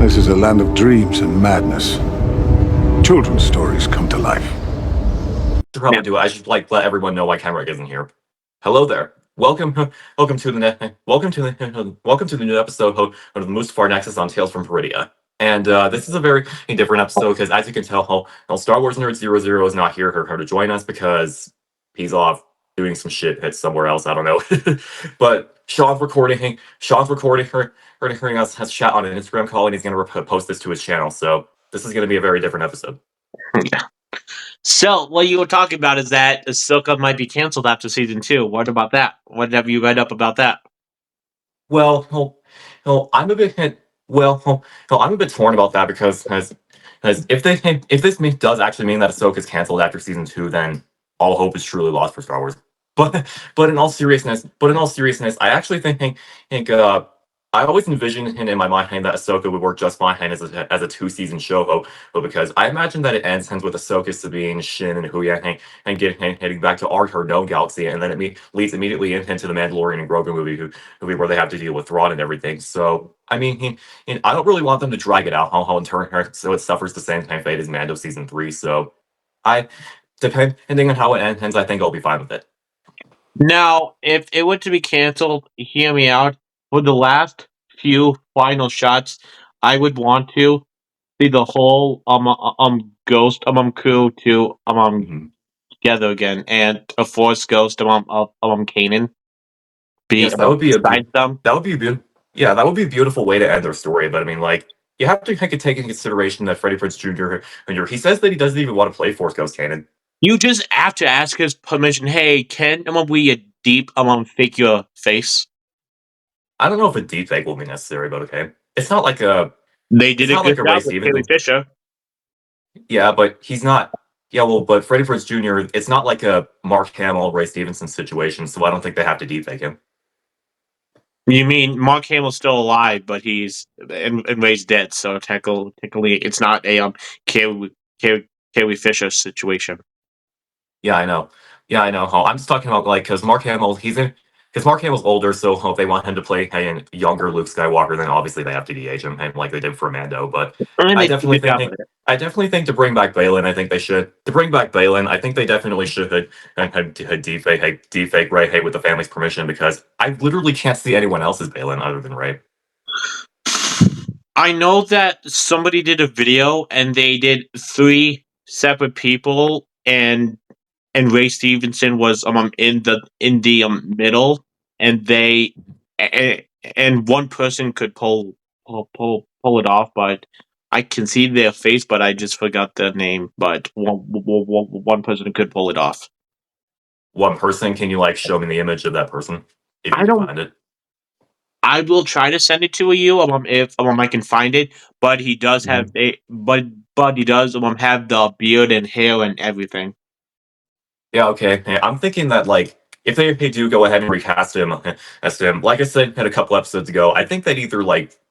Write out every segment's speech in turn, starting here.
This is a land of dreams and madness. Children's stories come to life. Should probably do it. I should let everyone know why Kenrick isn't here. Hello there. Welcome to the new episode of the Mustafar Nexus on Tales from Peridia. And this is a very different episode because, as you can tell, Star Wars Nerd 00 is not here to join us because he's off doing some shit hits somewhere else. I don't know. But Sean's recording hearing us has chat on an Instagram call, and he's going to post this to his channel. So this is going to be a very different episode. Yeah. So, what you were talking about is that Ahsoka might be canceled after season 2. What about that? What have you read up about that? Well, I'm a bit I'm a bit torn about that because if this does actually mean that Ahsoka's canceled after season 2, then all hope is truly lost for Star Wars. But in all seriousness, I actually think I always envisioned in my mind that Ahsoka would work just fine as a 2-season show, but because I imagine that it ends with Ahsoka, Sabine, Shin, and Huyang and heading back to her known galaxy, and then it leads immediately into the Mandalorian and Grogu movie where they have to deal with Thrawn and everything. So I mean, I don't really want them to drag it out and turn her so it suffers the same kind of fate as Mando season 3. So depending on how it ends, I think I'll be fine with it. Now, if it were to be canceled, hear me out. For the last few final shots, I would want to see the whole Ghost crew to together again, and a Force Ghost Kanan. Yes, that would be that would be a beautiful way to end their story. But I mean, like, you have to take into consideration that Freddie Prinze Jr. He says that he doesn't even want to play Force Ghost Kanan. You just have to ask his permission. Hey, can we a deep fake your face? I don't know if a deep fake will be necessary, but okay. It's not like a they did a good job with Carrie Fisher. Yeah, but he's not. Yeah, well, but Freddie Prinze Jr. It's not like a Mark Hamill, Ray Stevenson situation, so I don't think they have to deep fake him. You mean Mark Hamill's still alive, but he's and Ray's dead, so technically it's not a Carrie Fisher situation. Yeah, I know. I'm just talking about because Mark Hamill, Mark Hamill's older, so if they want him to play a younger Luke Skywalker, then obviously they have to de-age him, like they did for Mando. But I definitely think to bring back Balin, I think they should. To bring back Balin, I think they definitely should deepfake Ray with the family's permission, because I literally can't see anyone else as Balin other than Ray. I know that somebody did a video and they did 3 separate people, and Ray Stevenson was in the middle, and one person could pull it off, but I can see their face, but I just forgot their name. But one person could pull it off. One person? Can you show me the image of that person? If you can find it. I will try to send it to you if I can find it. But he does have he does have the beard and hair and everything. Yeah, okay. I'm thinking that if they do go ahead and recast him as him, like I said a couple episodes ago, I think that either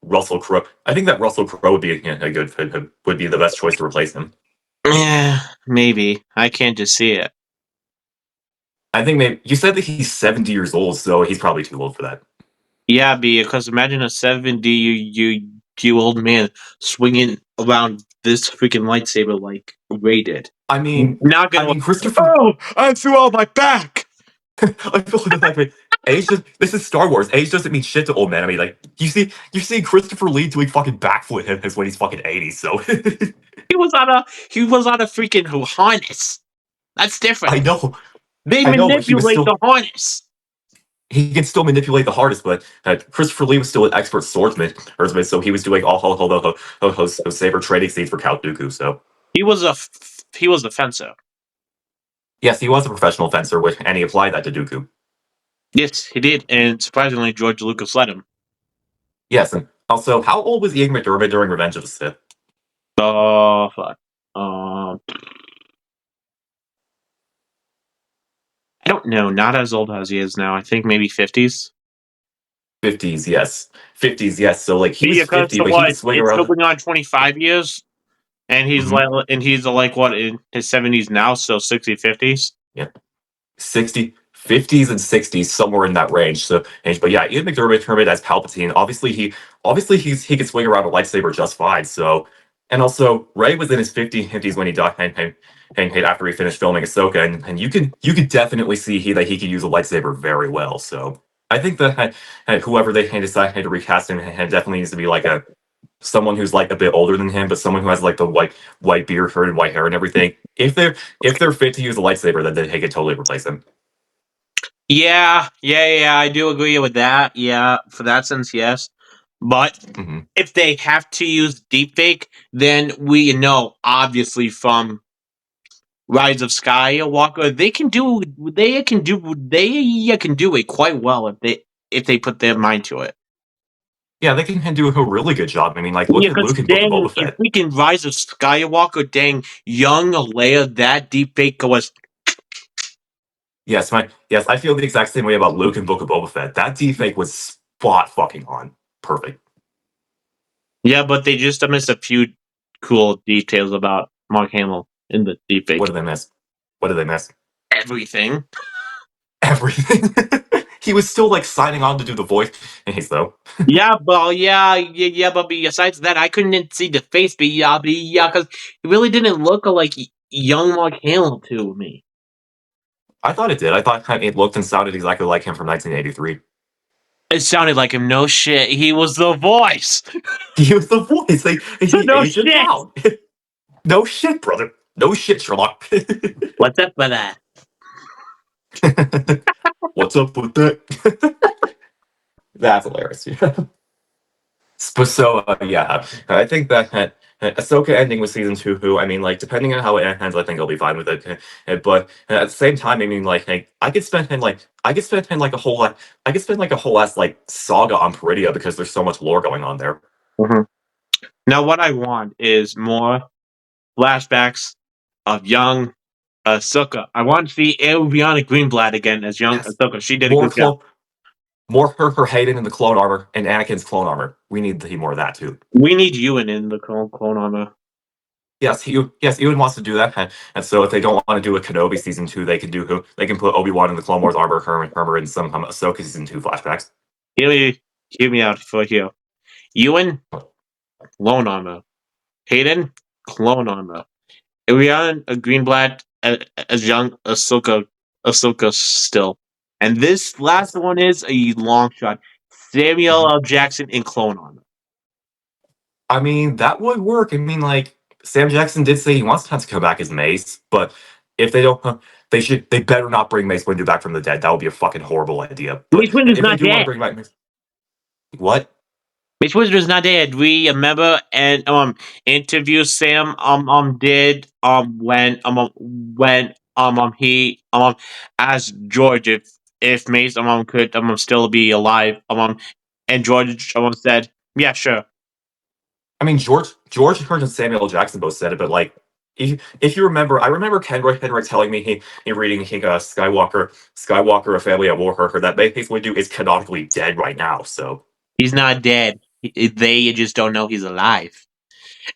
Russell Crowe. I think that Russell Crowe would be a good fit, would be the best choice to replace him. Yeah, maybe. I can't just see it. I think maybe you said that he's 70 years old, so he's probably too old for that. Yeah, because imagine a 70-year-old man swinging around this freaking lightsaber like Ray did. I mean, Christopher. Oh, I threw out my back. I feel like age this is Star Wars. Age doesn't mean shit to old men. I mean, you see Christopher Lee doing fucking backflip when he's fucking 80. So he was on a freaking harness. That's different. I know. They manipulate the harness. He can still manipulate the harness, but Christopher Lee was still an expert swordsman, so he was doing all those saber trading scenes for Count Dooku. So he was a fencer. Yes, he was a professional fencer, and he applied that to Dooku. Yes, he did, and surprisingly, George Lucas let him. Yes, and also, how old was Ian McDiarmid during Revenge of the Sith? Fuck. I don't know. Not as old as he is now. I think maybe 50s. 50s, yes. 50s, yes. So he was 50, but he was swinging around. It's going on 25 years, and he's he's in his 70s now, so 60, 50s. Yeah, 60, 50s and 60s, somewhere in that range. So, but yeah, Ian McDermott as Palpatine. He could swing around a lightsaber just fine. So, and also Ray was in his 50s when he died, and after he finished filming Ahsoka, and you could definitely see that he could use a lightsaber very well. So, I think that whoever they decide to recast him definitely needs to be like someone who's like a bit older than him, but someone who has like the white beard, and white hair and everything. If they're fit to use a lightsaber, then they could totally replace him. Yeah, I do agree with that. Yeah, for that sense, yes. But if they have to use deepfake, then we know obviously from Rise of Skywalker they can do it quite well if they put their mind to it. Yeah, they can do a really good job. I mean, like, look Yeah, at because Luke in Book of dang, Boba if Fett. we can Rise of Skywalker, dang, young Leia, that deepfake was. Yes, I feel the exact same way about Luke in Book of Boba Fett. That deepfake was spot fucking on. Perfect. Yeah, but they just missed a few cool details about Mark Hamill in the deepfake. What did they miss? What did they miss? Everything. Everything. He was still like signing on to do the voice. Though. Yeah, but besides that, I couldn't see the face. Because it really didn't look like young Mark Hamill to me. I thought it did. I thought it looked and sounded exactly like him from 1983. It sounded like him. No shit, he was the voice. He was the voice. He No aged shit. down. No shit, brother. No shit, Sherlock. What's up with that? What's up with that? That's hilarious. So yeah, I think that Ahsoka ending with season 2, who I mean, like, depending on how it ends, I think I'll be fine with it. But at the same time, I mean, like, I could spend a whole lot, I could spend like a whole ass like saga on Peridia because there's so much lore going on there. Mm-hmm. Now, what I want is more flashbacks of young Ahsoka. I want to see Ariana Greenblatt again as young Ahsoka. She did a good job. More her Hayden in the clone armor and Anakin's clone armor. We need to see more of that too. We need Ewan in the clone armor. Yes, Ewan wants to do that, and so if they don't want to do a Kenobi season 2, they can put Obi-Wan in the Clone Wars armor, Herman in some Ahsoka season 2 flashbacks. Hear me out for here. Ewan, clone armor. Hayden, clone armor. Ariana Greenblatt as young Ahsoka still. And this last one is a long shot. Samuel L. Jackson in clone armor. I mean, that would work. I mean, like, Sam Jackson did say he wants to have to come back as Mace, but if they don't, they better not bring Mace Windu back from the dead. That would be a fucking horrible idea. But Mace Windu's if not they do want to dead. bring back Mace, what? Mace Windu's not dead. We remember and interview Sam did when he asked George if Mace could still be alive and George said yeah, sure. I mean, George Hirsch and Samuel L. Jackson both said it, but like, if you remember, I remember Henrik telling me he reading Skywalker, A Family at War, that Mace Windu is canonically dead right now. So he's not dead. They just don't know he's alive.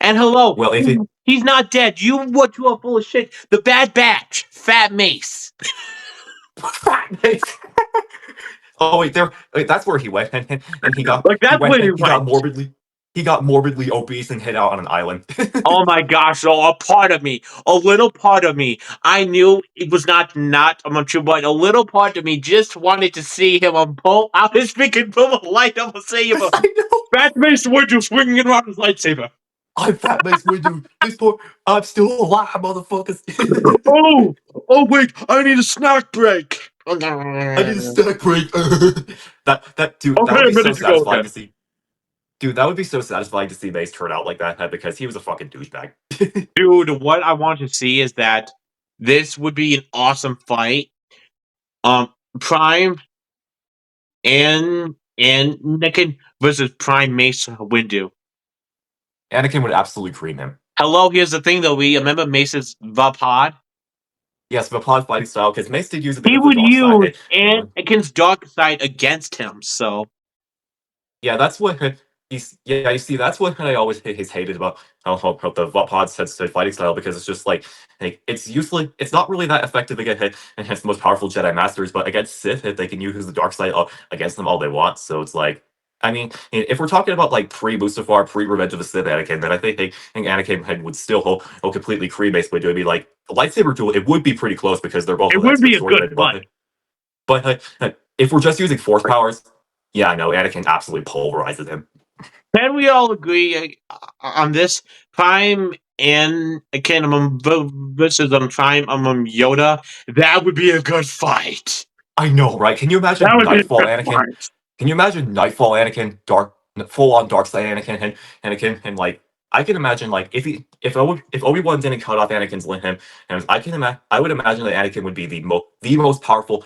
And hello, well, if he's not dead. You are full of shit. The Bad Batch, Fat Mace. Fat Mace. Oh wait, that's where he went, and he got like that's where he went. He got morbidly obese and hid out on an island. Oh my gosh! So a little part of me, I knew it was not true, but a little part of me just wanted to see him pull out his freaking pull a light up and say, "Fat Mace Windu swinging around his lightsaber." I'm Fat Mace Windu. I'm still alive, motherfuckers. Oh wait! I need a snack break. I need a snack break. Dude, Okay, that would be so satisfying to see. Dude, that would be so satisfying to see Mace turn out like that because he was a fucking douchebag. Dude, what I want to see is that this would be an awesome fight. Prime and Anakin versus Prime Mace Windu. Anakin would absolutely cream him. Hello, here's the thing though. We remember Mace's Vapod. Yes, Vapod fighting style, because Mace did use a bit He of the would dark use side. Anakin's dark side against him, so yeah, that's what You see, that's what I always hated about how the Pod said fighting style, because it's just like it's usually it's not really that effective against the most powerful Jedi Masters, but against Sith, if they can use the dark side against them all they want. So it's like, I mean, if we're talking about like pre-Mustafar, pre-Revenge of the Sith Anakin, then I think Anakin would still hold completely Kree basically. It would be like a lightsaber duel. It would be pretty close because they're both It would expert be a good swordsmen. fight. But if we're just using Force powers, yeah, no, Anakin absolutely pulverizes him. Can we all agree on this? Prime and versus Prime Yoda. That would be a good fight. I know, right? Can you imagine That would be a Nightfall good Anakin? fight. Can you imagine Nightfall Anakin, full on dark side Anakin, and like I can imagine like if Obi-Wan didn't cut off Anakin's limb, and I would imagine that Anakin would be the most powerful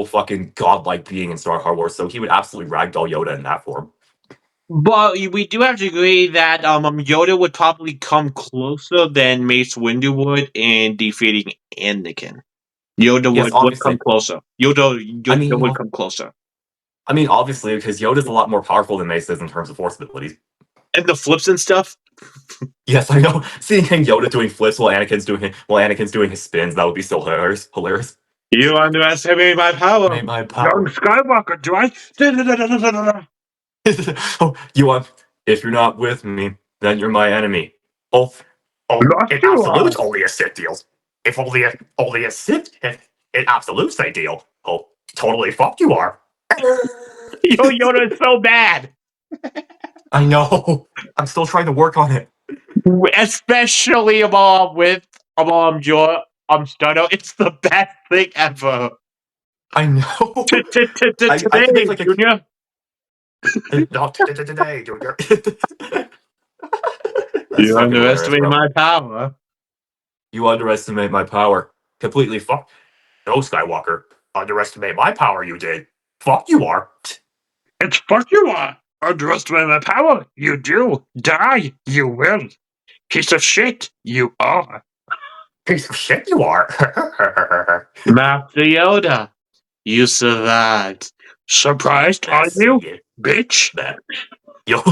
fucking godlike being in Star Wars. So he would absolutely ragdoll Yoda in that form. But we do have to agree that Yoda would probably come closer than Mace Windu would in defeating Anakin. Yoda Yes, would obviously. come closer. Yoda would come closer. I mean, obviously, because Yoda's a lot more powerful than Mace is in terms of Force abilities. And the flips and stuff. Yes, I know. Seeing Yoda doing flips while Anakin's doing his spins, that would be so hilarious. You underestimate my power. My power. Young Skywalker, do I? Oh, if you're not with me, then you're my enemy. Lost In you absolute, are. only a Sith deals. If only a Sith, in absolute they deal. Oh, totally fuck you are. Yo, Yoda is so bad. I know. I'm still trying to work on it. Especially with Stunner. It's the best thing ever. I know. Today, Junior. Not today, Junior. You underestimate my power. You underestimate my power. Completely fuck. No, Skywalker. Underestimate my power, you did. Fuck you are. It's fuck you are. Underestimate my power. You do. Die. You will. Piece of shit. You are. Piece of shit you are. Master Yoda. You survived. Surprised, are you, bitch? Your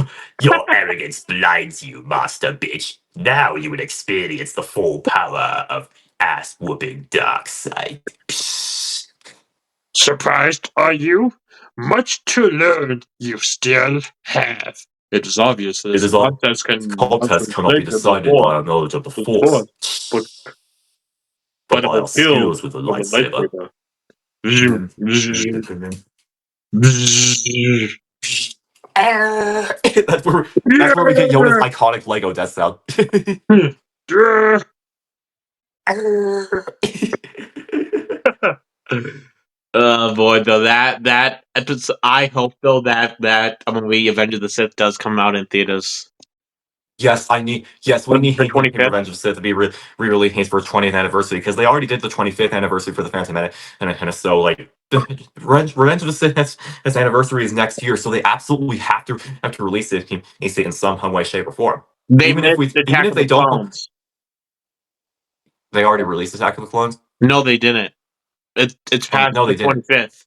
arrogance blinds you, master bitch. Now you would experience the full power of ass-whooping dark side. Surprised, are you? Much to learn you still have. It is obvious that this contest cannot be decided by a knowledge of the Force, but by skills with the lightsaber. That's where we get Yoda's iconic Lego death sound. Oh boy, though that episode, I hope though that Revenge of the Sith does come out in theaters. Yes, we need Revenge of the Sith to be re-released for its 20th anniversary, because they already did the 25th anniversary for the Phantom Menace, and so like Revenge of the Sith, its anniversary is next year, so they absolutely have to release it in some way, shape, or form. Even if they don't, they already released Attack of the Clones. No, they didn't. It's past the 25th.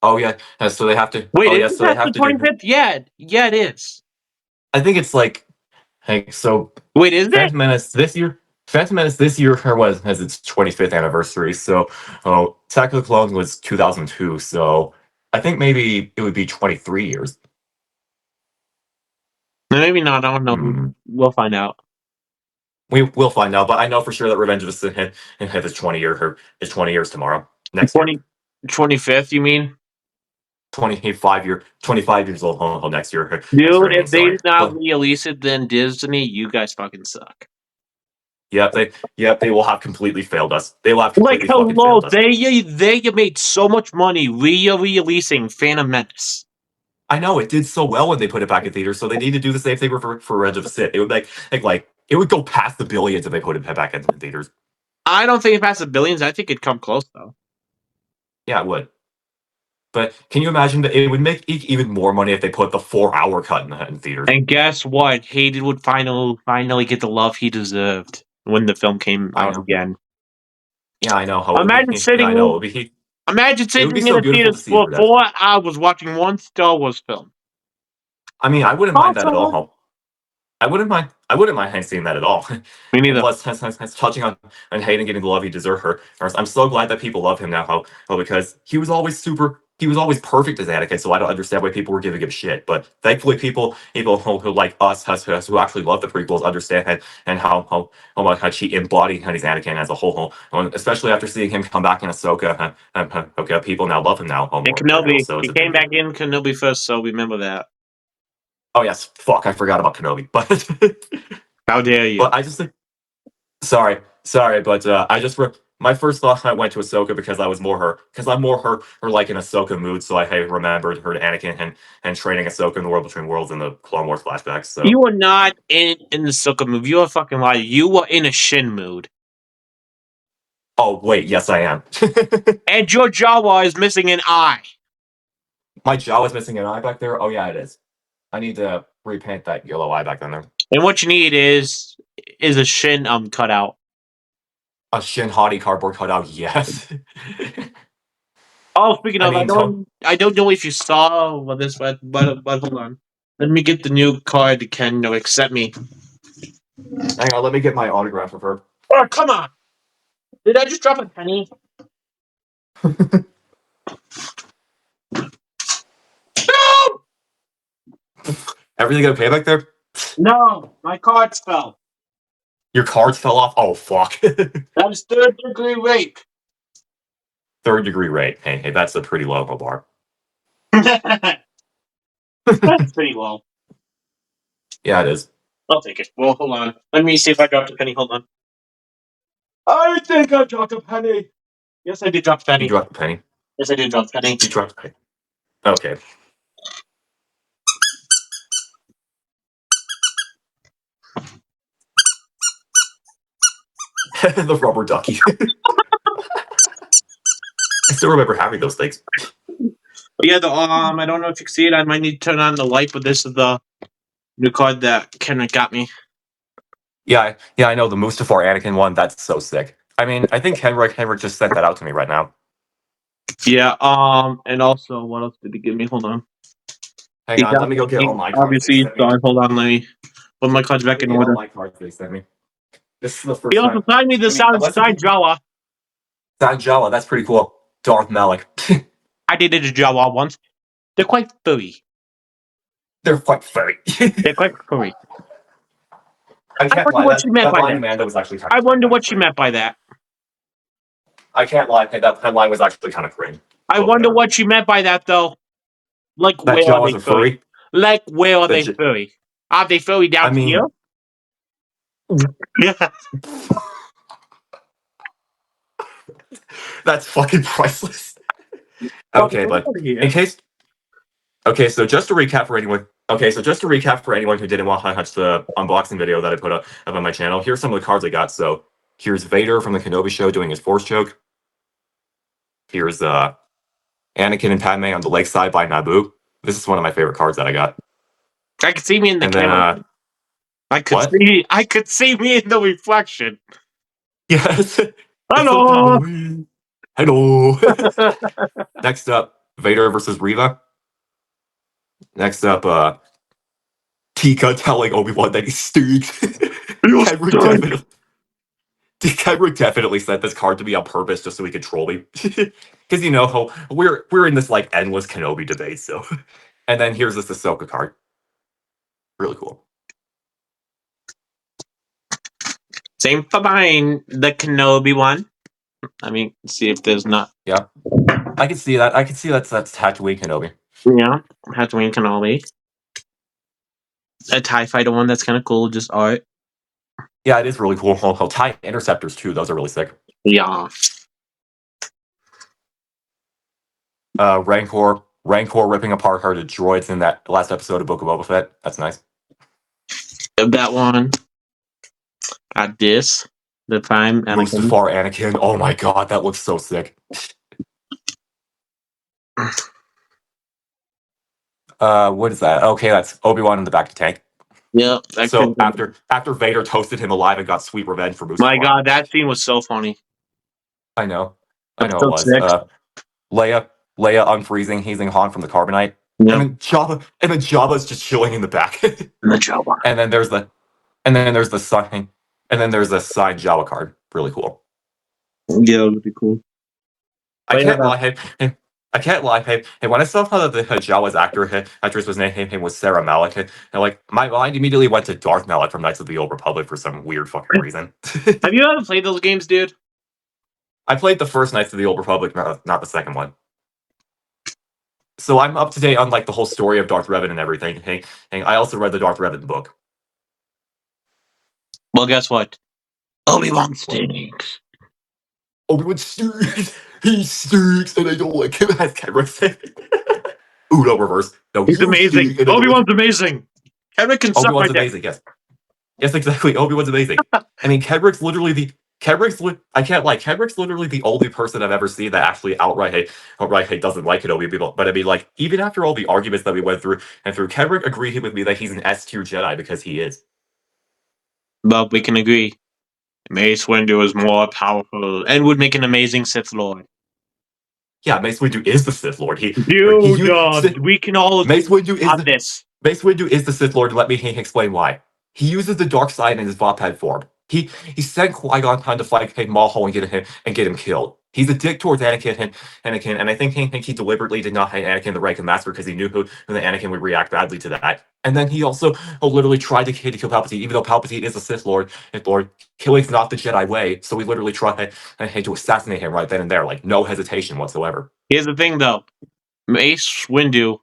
Oh yeah, so they have to. Wait, is it past the 25th? Yeah, it is. I think it's like so. Wait, is Phantom Menace this year? Phantom Menace this year has its 25th anniversary. So, Attack of the Clones was 2002. So, I think maybe it would be 23 years. Maybe not. I don't know. We'll find out. We'll find out. But I know for sure that Revenge of the Sith has its 20 years tomorrow. Next 25th, you mean? 25 years old next year. Dude, if they did not release it, then Disney, you guys fucking suck. They will have completely failed us. They will have completely failed us. They made so much money re-releasing Phantom Menace. I know, it did so well when they put it back in theaters, so they need to do the same thing for Revenge of the Sith. It would it would go past the billions if they put it back in theaters. I don't think it passed the billions. I think it'd come close though. Yeah, it would. But can you imagine that it would make even more money if they put the 4-hour cut in theaters? And guess what? Hayden would finally get the love he deserved when the film came out again. Yeah, I know. Imagine sitting in a theater for 4 hours watching one Star Wars film. I mean, I wouldn't mind that at Awesome. all. I wouldn't mind seeing that at all. Me And neither. plus, touching on Hayden getting the love he deserved her. I'm so glad that people love him now. Because he was always perfect as Anakin. So I don't understand why people were giving him shit. But thankfully, people who like us, who actually love the prequels, understand and how much he embodied his Anakin as a whole. Especially after seeing him come back in Ahsoka. Okay, people now love him now. And More now. Kenobi. So it's He a big came deal. back in Kenobi first, so remember that. Oh yes, fuck, I forgot about Kenobi. But How dare you? but I just think. Sorry, but my first thought I went to Ahsoka because I'm more her like in Ahsoka mood. So I remembered her to Anakin and training Ahsoka in the World Between Worlds in the Clone Wars flashbacks. So You were not in the Ahsoka move. You were fucking liar. You were in a Shin mood. oh wait, yes I am. And your Jawa is missing an eye. My jaw is missing an eye back there. Oh yeah, it is. I need to repaint that yellow eye back there. And what you need is a Shin cutout. A Shin Hati cardboard cutout. Yes. Oh, speaking I of, mean, I don't know if you saw this, but hold on. Let me get the new card that can accept me. hang on, let me get my autograph of her. Oh, come on! Did I just drop a penny? No! Everything okay back there? No, my cards fell. Your cards fell off. Oh fuck. That is third-degree rape. Third degree rape. Hey, that's a pretty low bar. That's pretty low. Yeah, it is. I'll take it. Well, hold on. Let me see if I dropped a penny. Hold on. I think I dropped a penny. Yes, I did drop a penny. You dropped a penny. Yes, I did drop a penny. You dropped a penny. Okay. The rubber ducky. I still remember having those things. But yeah, I don't know if you can see it. I might need to turn on the light, but this is the new card that Kendrick got me. Yeah, I know the Mustafar Anakin one. That's so sick. I mean, I think Henrik just sent that out to me right now. Yeah. And also, what else did he give me? Hold on. Hang on, let me go get all my cards. Obviously, sorry. Hold on. Let me put my cards back in order. All my cards they sent me. This is the first He also time. signed me the Sound Jawa. Sound Jawa, that's pretty cool. Darth Malik. I did a Jawa once. They're quite furry. They're quite furry. They're quite furry. I can't wonder lie. what she meant by that. Amanda was actually kind I of wonder what she meant by that. I can't lie. That line was actually kind of cringe. I wonder what she meant by that, though. Like, That where are Jawas they are furry? Like, where are they furry? Are they furry down here? Yeah. That's fucking priceless. Okay, but in case. Okay, so just to recap for anyone. Who didn't watch the unboxing video that I put up on my channel, here's some of the cards I got. So here's Vader from the Kenobi show doing his Force choke. Here's Anakin and Padme on the lakeside by Naboo. This is one of my favorite cards that I got. I could see me in the camera. I could see me in the reflection. Yes. Hello. Hello. Next up, Vader versus Reva. Next up, Tika telling Obi-Wan that he stinks. Kendrick definitely sent this card to me on purpose just so he could troll me. Because we're in this like endless Kenobi debate, so. And then here's this Ahsoka card. Really cool. Same for mine, the Kenobi one. I mean, see if there's not. Yeah. I can see that. That's Tatooine Kenobi. Yeah, Tatooine Kenobi. A TIE Fighter one that's kind of cool, just art. Yeah, it is really cool. TIE Interceptors too. Those are really sick. Yeah. Rancor ripping apart her droids in that last episode of Book of Boba Fett. That's nice. That one. Got this. The Prime Anakin. Mustafar Anakin. Oh my god, that looks so sick. What is that? Okay, that's Obi-Wan in the back of the tank. Yeah. So after Vader toasted him alive and got sweet revenge for Mustafar. My god, that scene was so funny. I know it was. Leia unfreezing, hazing Han from the carbonite. Yeah. then Jabba's just chilling in the back. The Jabba. and then there's the sign, and then there's the signed Jabba card. Really cool. Yeah, it would be cool. I can't lie. I can't lie. Hey, when I saw how the Jawa's actress was named was Sarah Malek, and like my mind immediately went to Darth Malek from Knights of the Old Republic for some weird fucking reason. Have you ever played those games, dude? I played the first Knights of the Old Republic, not the second one. So I'm up to date on like the whole story of Darth Revan and everything. Hey, I also read the Darth Revan book. Well, guess what? Obi-Wan stinks. Obi-Wan stinks. He stinks, and I don't like him. As Kendrick said. Ooh, no, reverse. No, He's amazing. Obi-Wan's amazing. Kendrick can suck Obi-Wan's right there. amazing. Yes, exactly. Obi-Wan's amazing. I mean, Kendrick's literally I can't lie. Kendrick's literally the only person I've ever seen that actually outright doesn't like Kenobi people. But I mean, like, even after all the arguments that we went through, Kendrick agreed with me that he's an S tier Jedi because he is. But we can agree. Mace Windu is more powerful and would make an amazing Sith Lord. Yeah, Mace Windu is the Sith Lord. We can all agree Mace Windu on this. Mace Windu is the Sith Lord. Let me explain why. He uses the dark side in his Vapad form. He sent Qui-Gon trying to fight Maul and get him killed. He's a dick towards Anakin, and I think he deliberately did not hate Anakin the Rank Master because he knew that Anakin would react badly to that. And then he also literally tried to kill Palpatine, even though Palpatine is a Sith Lord. Killing's not the Jedi way, so he literally tried to assassinate him right then and there, like no hesitation whatsoever. Here's the thing, though. Mace Windu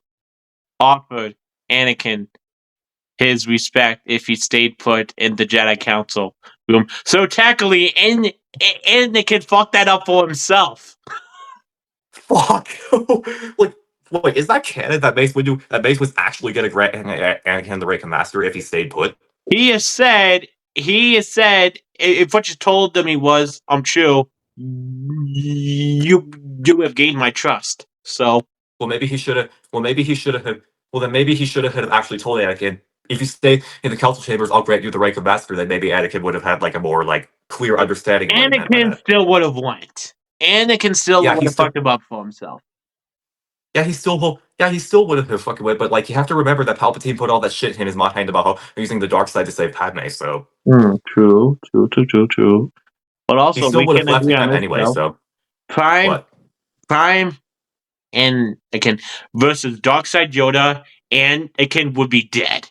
offered Anakin his respect if he stayed put in the Jedi Council room. So technically, Anakin fucked that up for himself. Fuck. Wait, is that canon that Mace was actually going to grant Anakin the Rank Master if he stayed put? He has said if what you told them he was true, you have gained my trust. So maybe he should have actually told Anakin, if you stay in the council chambers, I'll grant you the Rank of Master. Then maybe Anakin would have had like a more like clear understanding. Anakin still would have went. Anakin still would have fucked him up for himself. Yeah, he still would have fucking went, but like you have to remember that Palpatine put all that shit in his mind about how using the dark side to save Padme. So true. But also, he still would have left him anyway. So Prime and Anakin versus Darkside Yoda, and Anakin would be dead.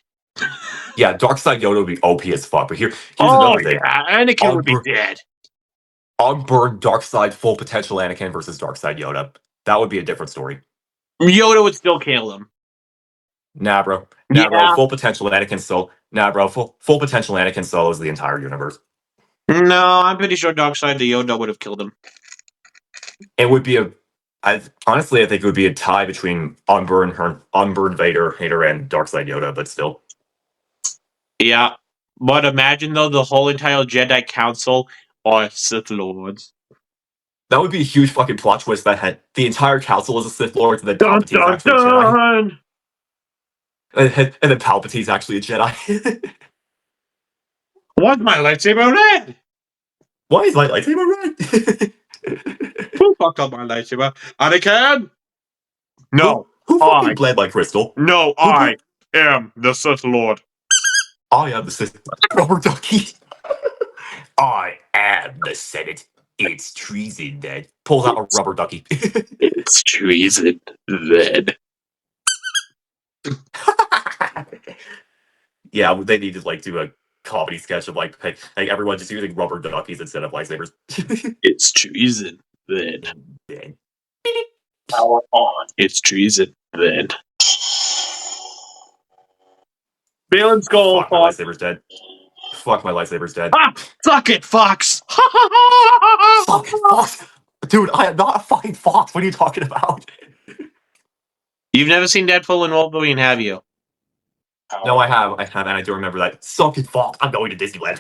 Yeah, Darkside Yoda would be OP as fuck. But here's another thing. Anakin would be dead. Unburned Darkside full potential Anakin versus Darkside Yoda. That would be a different story. Yoda would still kill him. Nah, bro. Full potential Anakin Solo. Nah, bro. Full potential Anakin Solo is the entire universe. No, I'm pretty sure Darkside the Yoda would have killed him. It would be honestly, I think it would be a tie between unburned Vader, and Darkside Yoda, but still. Yeah, but imagine though the whole entire Jedi Council are Sith Lords. That would be a huge fucking plot twist that had the entire council is a Sith Lord and then Palpatine's actually a Jedi. And then Palpatine's actually a Jedi. Why's my lightsaber red? Why is my lightsaber red? Who fucked up my lightsaber? Anakin? No. Who fucking bled like crystal? No, I am the Sith Lord. I am the Sith Rubber Ducky. I am the Senate. It's treason, then. Pulls out a rubber ducky. It's treason, then. Yeah, they need to like do a comedy sketch of like everyone just using rubber duckies instead of lightsabers. It's treason, then. Power on. It's treason, then. Balin's goal. Fuck, my lightsaber's dead. Fuck, my lightsaber's dead. Ah! Suck it, Fox! Suck it, Fox! Dude, I am not a fucking fox. What are you talking about? You've never seen Deadpool and Wolverine, have you? No, I have, and I do remember that. Suck it, Fox. I'm going to Disneyland.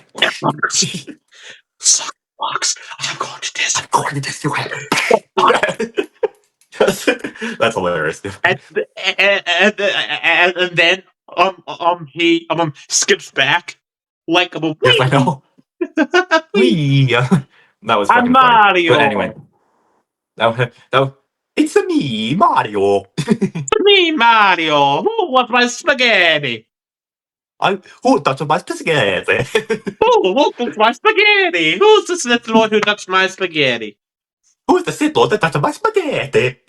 Suck it, Fox. I'm going to Disneyland. That's hilarious. And then he skips back like a yes, I know. That was fucking Mario. funny. But anyway, It's a me, Mario. Me, Mario. Who wants my spaghetti? Who touched my spaghetti? Who touched my spaghetti? Who's the Sith Lord who touched my spaghetti? Who's the Sith Lord that touched my spaghetti?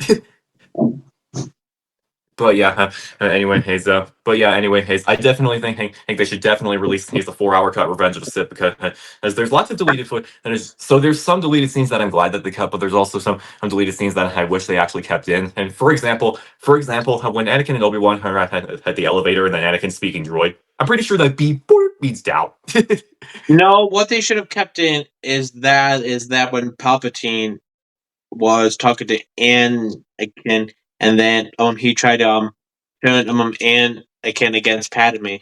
But yeah, I definitely think they should definitely release the 4 hour cut Revenge of the Sith because as there's lots of deleted footage, and there's some deleted scenes that I'm glad that they cut, but there's also some deleted scenes that I wish they actually kept in. And for example, when Anakin and Obi-Wan are at the elevator and then Anakin speaking droid, I'm pretty sure that beep boop means doubt. No, what they should have kept in is that when Palpatine was talking to Anakin, and then he tried to turn Anakin against Padme.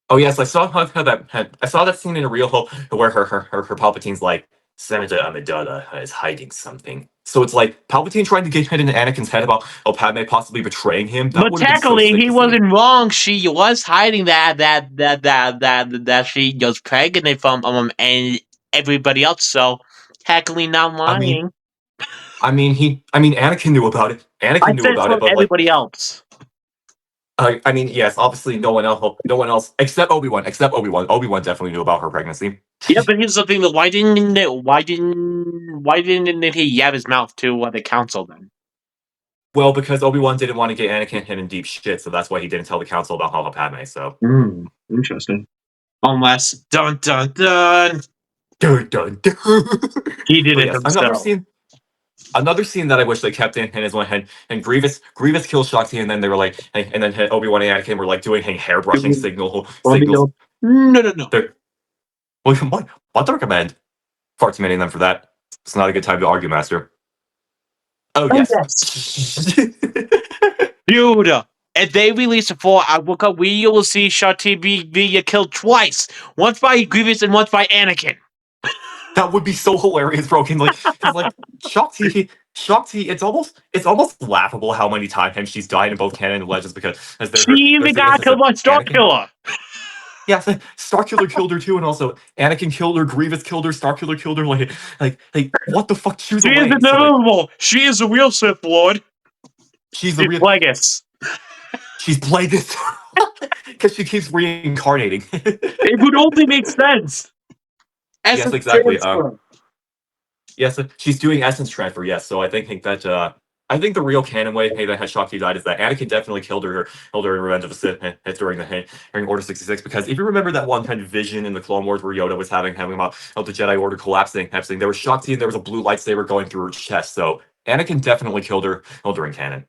Oh yes, I saw I saw that scene in a real where her Palpatine's like Senator Amidala is hiding something. So it's like Palpatine trying to get into Anakin's head about Padme possibly betraying him. That But would have been so technically, sick he to see. wasn't wrong. She was hiding that she was pregnant from and everybody else. So technically, not I mean, lying. Anakin knew about it. I Anakin knew said about it, from but like, everybody else. yes, obviously no one else except Obi-Wan. Obi-Wan definitely knew about her pregnancy. Yeah, but here's the thing: that why didn't he have his mouth to the council then? Well, because Obi-Wan didn't want to get Anakin hit in deep shit, so that's why he didn't tell the council about Padme. So, Interesting. Unless dun dun dun, dun, dun, dun. he did But it yes, himself. another scene that I wish they kept in is when and Grievous kills Shakti, and then they were like, and then Obi-Wan and Anakin were like doing hairbrushing signals. No. They're, well, what to recommend? Far too many of them for that. It's not a good time to argue, Master. Oh Oh yes. yes, dude. If they release a 4, I woke up. We will see Shakti be killed twice. Once by Grievous and once by Anakin. That would be so hilarious, bro. Cause like Shakti, it's almost laughable how many times she's died in both canon and Legends because as She even there's the got instance killed of by Star Anakin. Killer. Yeah, Starkiller killed her too, and also Anakin killed her, Grievous killed her, Starkiller killed her. Like what the fuck? Choose a She is lane. So like, inevitable. She is a real Sith Lord. she's the She's real. Plagueis. She's played this because she keeps reincarnating. It would only make sense. Yes, Essence exactly. transfer. Yes, she's doing essence transfer. Yes, so that I think the real canon way that Shakti died is that Anakin definitely killed her in Revenge of the Sith during Order 66. Because if you remember that one kind of vision in the Clone Wars where Yoda was having about the Jedi Order collapsing, there was Shakti and there was a blue lightsaber going through her chest. So Anakin definitely killed her in canon.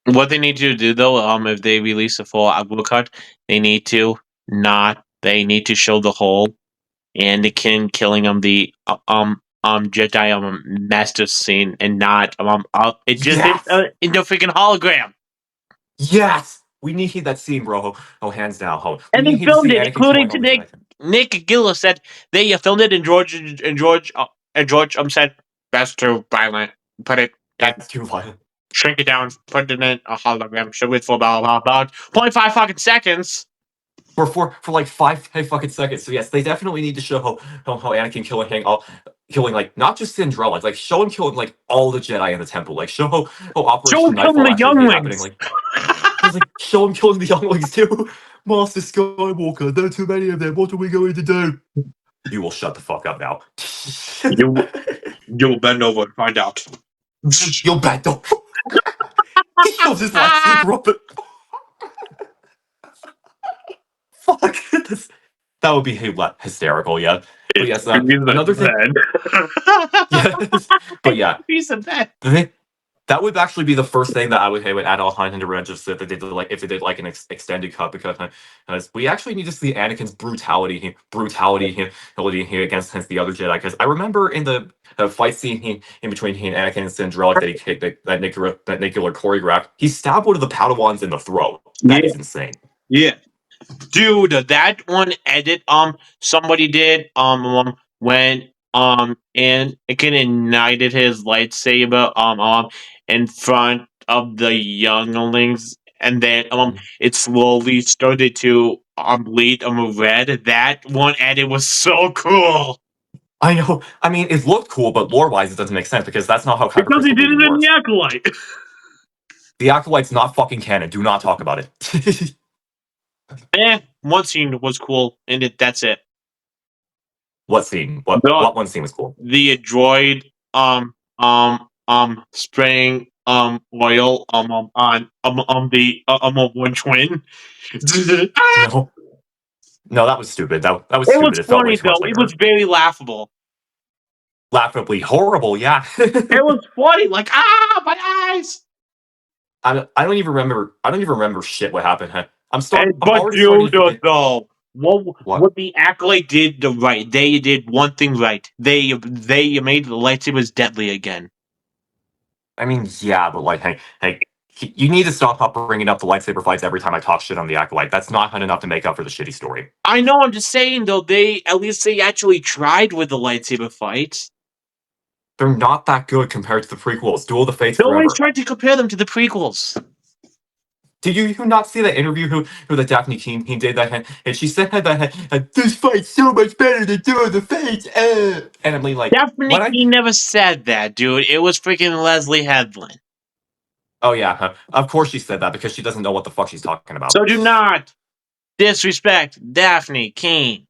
What they need to do though, if they release a full Abu cut, they need to show the whole Anakin killing the Jedi master scene and not it just Yes, in the freaking hologram. yes, we need that scene, bro. Oh, hands down. Oh, we And they need to filmed see it, Anakin including killing to Obi-Wan. Nick Gillis said they filmed it, and George said that's too violent. Put it and That's too violent. shrink it down. Put it in a hologram. Show it for about 0.5 fucking seconds. For like 5 fucking seconds. So yes, they definitely need to show how Anakin killing like not just Cinderella, like show him killing like all the Jedi in the temple. Like show how Show Operation him killing Nightfall the actually happening. younglings. Like he's like show him killing the younglings too. Master Skywalker, there are too many of them. What are we going to do? You will shut the fuck up now. You'll bend over and find out. You'll bet though. He shoves his lightsaber up. Fuck. That would be hysterical, yeah. But yes, another thing. Yes, but yeah, Piece of that. that would actually be the first thing that I would add all into Revenge of the Sith if they did like an extended cut because we actually need to see Anakin's brutality here against the other Jedi. Because I remember in the fight scene in between Anakin and Cinderella that he kicked that Nicola choreographed, he stabbed one of the Padawans in the throat. That is insane. Yeah. Dude, that one edit somebody did when Anakin ignited his lightsaber in front of the younglings, and then it slowly started to bleed red. That one edit was so cool. I know. I mean, it looked cool, but lore-wise, it doesn't make sense because that's not how Kyber Because he crystal did it bleeding in works. the Acolyte. The Acolyte's not fucking canon. Do not talk about it. One scene was cool, and that's it. What scene? What No. what one scene was cool? The droid spraying oil on the one twin. No, no, that was stupid. That was It was stupid. It felt way funny too much though. like It her. was very laughable. Laughably horrible. Yeah. It was funny. Like my eyes. I don't even remember. I don't even remember shit what happened. I'm But already starting you to forget. though. What? What the Acolyte did right. They did one thing right. They made the lightsabers deadly again. I mean, yeah, but like, hey, you need to stop bringing up the lightsaber fights every time I talk shit on the Acolyte. That's not enough to make up for the shitty story. I know. I'm just saying though. They actually tried with the lightsaber fights. They're not that good compared to the prequels. Duel of the Fates They always forever. tried to compare them to the prequels. Did you not see that interview who the Daphne King he did that and she said that this fight's so much better than Duel of the Fates, and I'm like Definitely, he never said that, dude. It was freaking Leslie Headland. Oh yeah, of course she said that because she doesn't know what the fuck she's talking about. So do not disrespect Daphne King.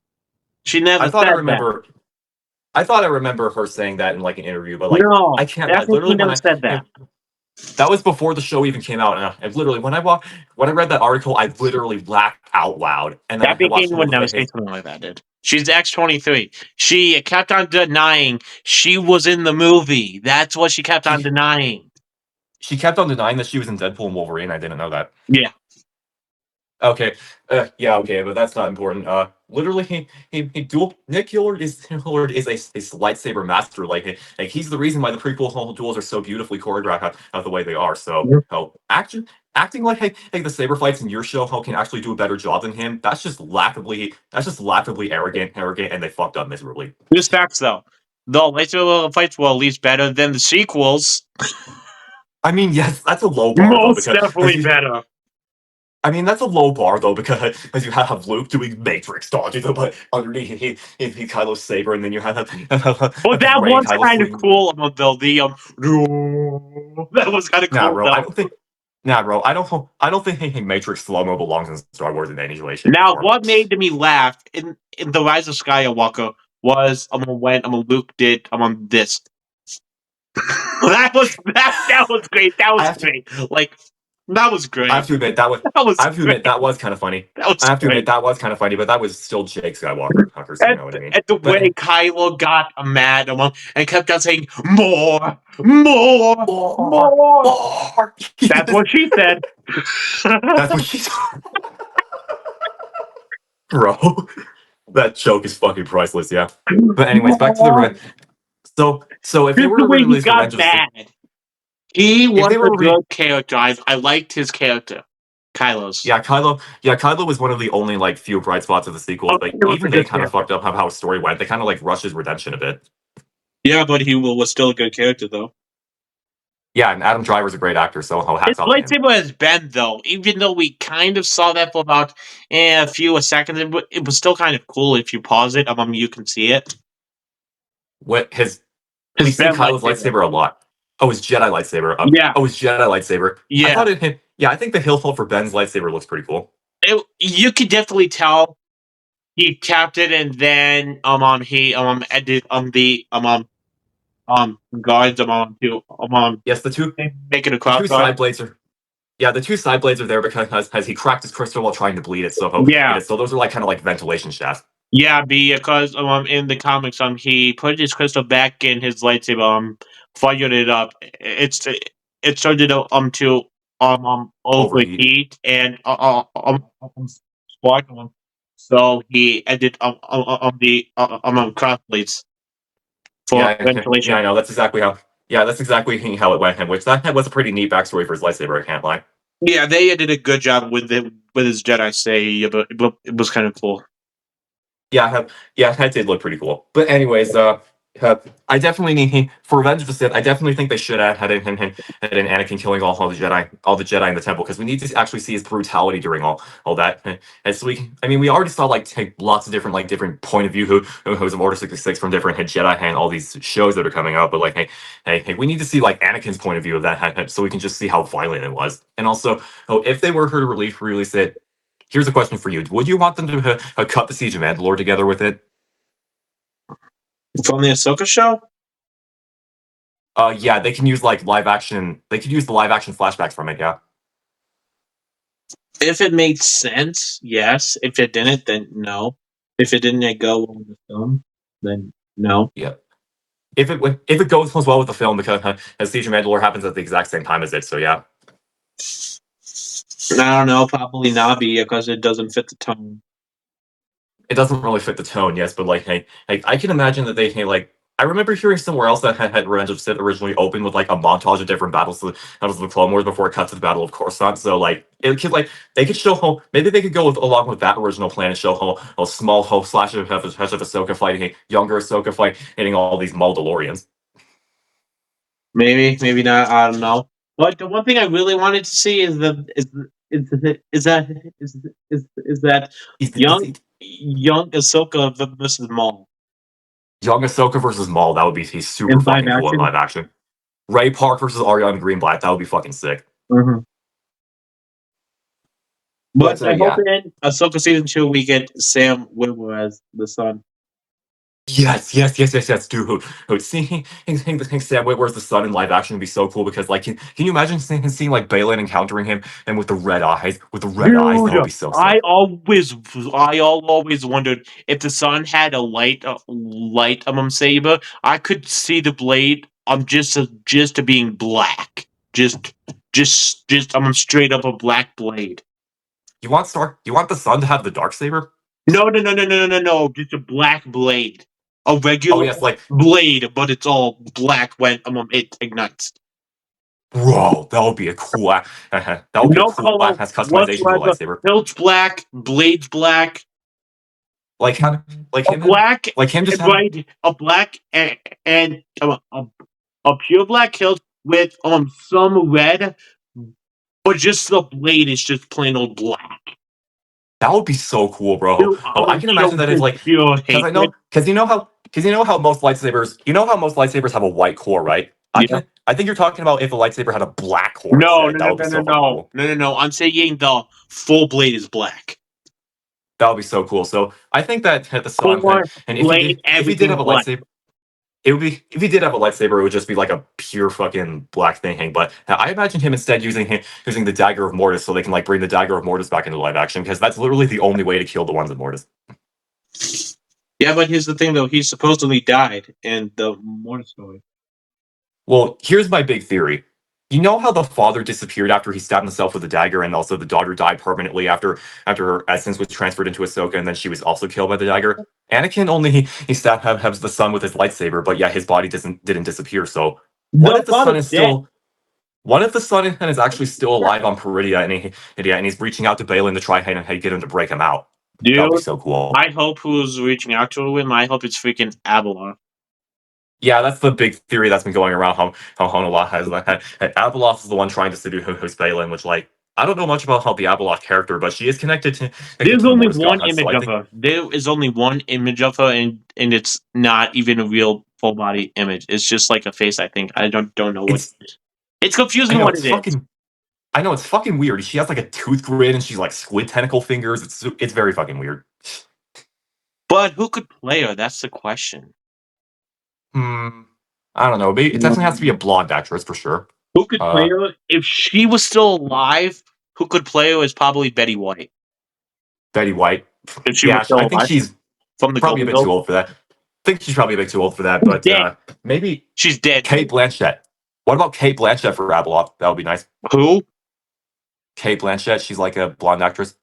She never said that. I thought I remember her saying that in like an interview, but like No, I can't like Daphne literally King never said that. that was before the show even came out, and literally when I read that article, I literally laughed out loud, and then I Daphne watched King Duel would of the never say Fates. something like that, dude. She's X-23. She kept on denying she was in the movie. That's what she kept on denying. She kept on denying that she was in Deadpool and Wolverine. I didn't know that. Yeah. Okay. Yeah. Okay, but that's not important. Literally, he duel. Nick Hillard is a lightsaber master. Like he's the reason why the prequel duels are so beautifully choreographed out the way they are. So, acting like hey, the saber fights in your show can actually do a better job than him. That's just laughably arrogant, and they fucked up miserably. Here's facts though. The lightsaber fights were at least better than the sequels. I mean, yes, that's a low bar though Most because definitely better. I mean, that's a low bar, though, because as you have Luke doing Matrix dodges, but underneath he Kylo's saber, and then you have Well, that Rey and was Kylo kind of swinging. cool. Though that was kind of Nah, cool. bro, Though. I don't think. Nah, bro, I don't think Matrix slow mo belongs in Star Wars in any way, shape, Now, or form. what made me laugh in the Rise of Skywalker was when Luke did this. that was great. That was great. Like that was great. I have to admit that was. That was I have to admit great. that was kind of funny. That was I have to great. admit that was kind of funny, but that was still Jake Skywalker. So you know what I mean. At the But way Kylo got mad and kept on saying more, more, more. more. That's what she said. That's what she's. Bro, that joke is fucking priceless. Yeah. But anyways, back to the So if they Just were the to way he release got Revenge of the Sith, mad. He was they were a good character. I liked his character, Kylo's. Kylo was one of the only like few bright spots of the sequels, but he was even a they good kind of character. fucked up how his story went. They kind of like rushed his redemption a bit. Yeah, but he was still a good character, though. Yeah, and Adam Driver's a great actor, so His hats off to him. lightsaber has bent, though. Even though we kind of saw that for about a few seconds, it was still kind of cool if you pause it. You can see it. What His we see bent Kylo's lightsaber a lot. Oh, his Jedi lightsaber. Yeah. Oh, his Jedi lightsaber. Yeah. I thought it. Yeah, I think the hill hold for Ben's lightsaber looks pretty cool. You could definitely tell he capped it, and then he edited the guards to Yes, the two make it a cross guard. side blades are. Yeah, the two side blades are there because as he cracked his crystal while trying to bleed it. So so those are like kind of like ventilation shafts. Yeah, because in the comics he put his crystal back in his lightsaber, fired it up. It started to overheat and spark. So he ended the cross blades for ventilation. Yeah, I know. That's exactly how. Yeah, that's exactly how it went. Which that was a pretty neat backstory for his lightsaber. I can't lie. Yeah, they did a good job with his Jedi say, but it was kind of cool. Yeah, that did look pretty cool. But anyways, I definitely need for Revenge of the Sith. I definitely think they should have had had an Anakin killing all the Jedi in the temple, because we need to actually see his brutality during all that. And so I mean, we already saw lots of different point of view who's of Order 66 from different Jedi and all these shows that are coming out. But hey, we need to see Anakin's point of view of that, so we can just see how violent it was. And also, if they were to release it, here's a question for you: would you want them to cut the Siege of Mandalore together with it? From the Ahsoka show? Yeah, they can use live action. They could use the live action flashbacks from it. Yeah, If it made sense, yes. If it didn't, then no. If it didn't go well with the film, then no. yeah. If it goes well with the film, because Siege of Mandalore happens at the exact same time as it, so yeah, I don't know. Probably not, because it doesn't fit the tone. it doesn't really fit the tone. Yes, but hey, I can imagine that I remember hearing somewhere else that had Revenge of the Sith originally opened with a montage of different battles of the Clone Wars before it cut to the Battle of Coruscant. So it could they could show maybe they could go along with that original plan and show a small slash of Ahsoka fighting a younger Ahsoka fighting all these Mandalorians. Maybe not. I don't know. But the one thing I really wanted to see is that young Ahsoka versus Maul Young Ahsoka versus Maul, that would be super in live fucking cool in action. live action. Ray Park versus Ariana Greenblatt, that would be fucking sick. Mm-hmm. But I hope yeah. in Ahsoka season 2 we get Sam Witwer as the son. Yes, dude. Seeing Sam Witwer's the son in live action would be so cool, because can you imagine seeing Balin encountering him and with the red eyes, that would be so sick. I always wondered if the son had a light saber. I could see the blade just being black, just straight up a black blade. You want the son to have the dark saber? No, just a black blade, a regular yes, blade, but it's all black when it ignites. Bro, that would be a cool that would be a No cool color ass customization to a whatsoever. lightsaber. Hilt's black, blade's black. Like him just having A black and a pure black hilt with some red, but just the blade is just plain old black. that would be so cool, bro. Dude, I can imagine that it's pure because you know how most lightsabers have a white core, right? Yeah. I think you're talking about if a lightsaber had a black core. That would be so cool. No. I'm saying the full blade is black. That would be so cool. So I think that at the sun, and if he did have a black. lightsaber, it would be if he did have a lightsaber, it would just be like a pure fucking black thing. But I imagine him instead using the dagger of Mortis, so they can bring the dagger of Mortis back into live action, because that's literally the only way to kill the ones of Mortis. Yeah, but here's the thing, though. He supposedly died in the Mortis story. Well, here's my big theory. You know how the father disappeared after he stabbed himself with a dagger, and also the daughter died permanently after her essence was transferred into Ahsoka, and then she was also killed by the dagger? Anakin only he stabbed the son with his lightsaber, but yeah, his body didn't disappear. So what if the son is still? What if the son is actually still alive on Peridia, and he's reaching out to Balin to try and get him to break him out? Dude, that would be so cool. I hope who's reaching out to him. I hope it's freaking Abeloth. Yeah, that's the big theory that's been going around. How Honola has Abeloth is the one trying to seduce Balin, which I don't know much about the Abeloth character, but she is connected to. There's only one image of her. There is only one image of her, and it's not even a real full body image. It's just like a face. I think I don't know what. It's confusing what it is. I know, it's fucking weird. She has a tooth grid, and she's squid tentacle fingers. It's very fucking weird. But who could play her? That's the question. I don't know. It definitely has to be a blonde actress for sure. Who could play her? If she was still alive, who could play her is probably Betty White. Betty White. If she was still alive. I think she's probably a bit too old for that. I think she's probably a bit too old for that, but maybe she's dead. Kate Blanchett. What about Kate Blanchett for Abeloth? That would be nice. Who? Kate Blanchett. She's a blonde actress.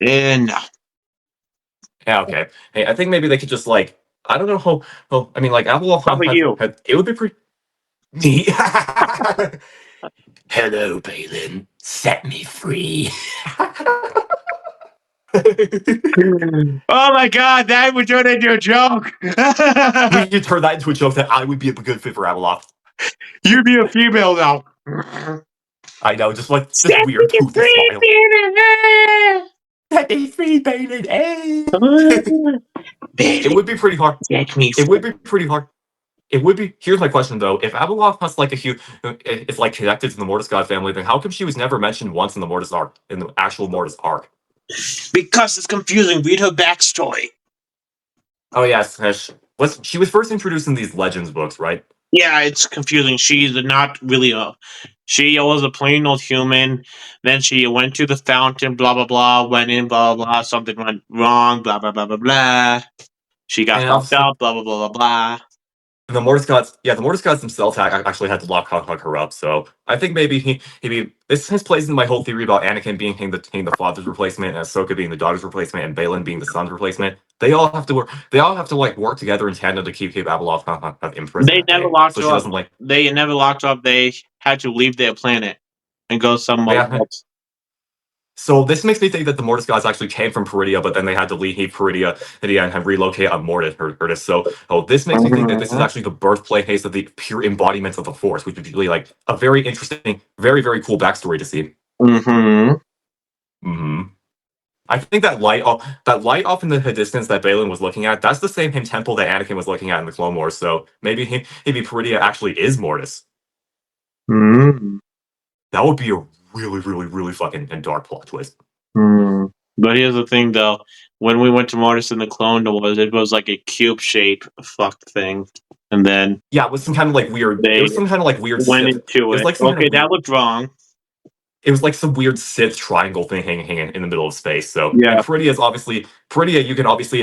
No. Yeah, okay. Hey, I think maybe they could just I don't know how I mean Abeloth. Probably you. It would be pretty. Me. Hello, Balin. Set me free. Oh my god, that would turn into a joke. We could turn that into a joke that I would be a good fit for Abeloth. You'd be a female now. I know, just like this Set weird me toothy free, smile. Peter. Set me free, baby. Hey. It Baby, would be pretty hard. set me It free. would be pretty hard. It would be. Here's my question though: if Abeloth has like a huge, it's like connected to the Mortis God family, then how come she was never mentioned once in the Mortis arc, in the actual Mortis arc? Because it's confusing. Read her backstory. Oh yes, she was first introduced in these Legends books, right? Yeah, it's confusing. She's not really a. She was a plain old human. Then she went to the fountain. Blah blah blah. Went in. Blah blah blah. Something went wrong. Blah blah blah blah blah. She got And fucked obviously, up. Blah blah blah blah blah. the Mortis gods, yeah, the Mortis gods themselves actually had to lock her up. So I think maybe this plays into my whole theory about Anakin being the father's replacement, and Ahsoka being the daughter's replacement, and Baylan being the son's replacement. They all have to work. They all have to like work together in tandem to keep Abeloth in prison. They I never think. locked So her she up. doesn't like. They never locked her up. They had to leave their planet and go somewhere Yeah. else. So this makes me think that the Mortis gods actually came from Peridia, but then they had to leave Peridia and relocate on Mortis. So this makes me think that this is actually the birthplace of the pure embodiments of the Force, which would be like a very interesting, very, very cool backstory to see. Mm-hmm. Hmm. I think that light off in the distance that Baylan was looking at, that's the same temple that Anakin was looking at in the Clone Wars. So maybe Peridia actually is Mortis. Mm-hmm. That would be a really, really, really fucking and dark plot twist. Mm. But here's the thing, though. When we went to Mortis in the Clone Wars, it was like a cube shape fucked thing, and then Yeah, it was some kind of like weird. It they was some kind of like weird went Sith. into It was it. like some kind Okay, of weird. that looked wrong. It was like some weird Sith triangle thing hanging in the middle of space. So, Yeah. and Peridia is obviously Peridia. You can obviously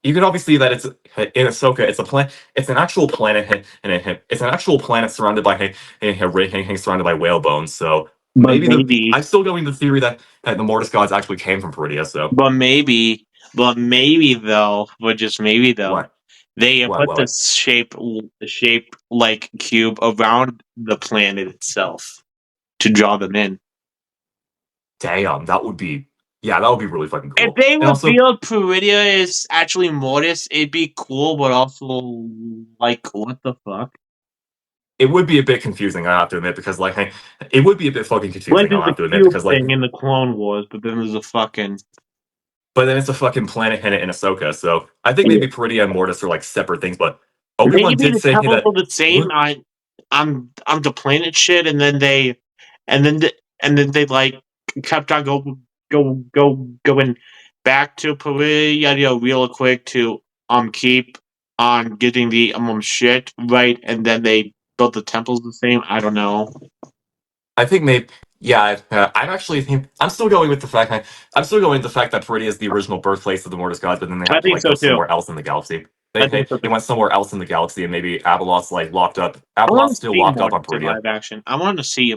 you can obviously see that it's in Ahsoka. It's a planet. It's an actual planet, and it's an actual planet surrounded by surrounded by whale bones. So But maybe I'm still going the theory that the Mortis gods actually came from Peridia. So but maybe though, but just maybe though, what? they What? put the What? shape like cube around the planet itself to draw them in. Damn, that would be really fucking cool. If they And also, revealed Peridia is actually Mortis, it'd be cool, but also like, what the fuck? it would be a bit confusing, I have to admit, because like it would be a bit fucking Like confusing, there's I'll the have to admit, cube because like thing in the Clone Wars, but then there's a fucking. but then it's a fucking planet in Ahsoka, so I think maybe Peridia and Mortis are like separate things, but Obi-Wan Maybe did the say temples that are the same. I'm the planet shit, and then they, and then they like kept on going back to Peridia real quick to keep on getting the shit right, and then they built the temples the same. I don't know. I think maybe yeah, I'm actually think I'm still going with the fact that Peridia is the original birthplace of the Mortis gods, but then they I have to think like so go too. somewhere else in the galaxy. I think so They too. went somewhere else in the galaxy, and maybe Abeloth's like locked up. I want Abeloth's to still see locked up Mortis on in Peridia. live action. I want to see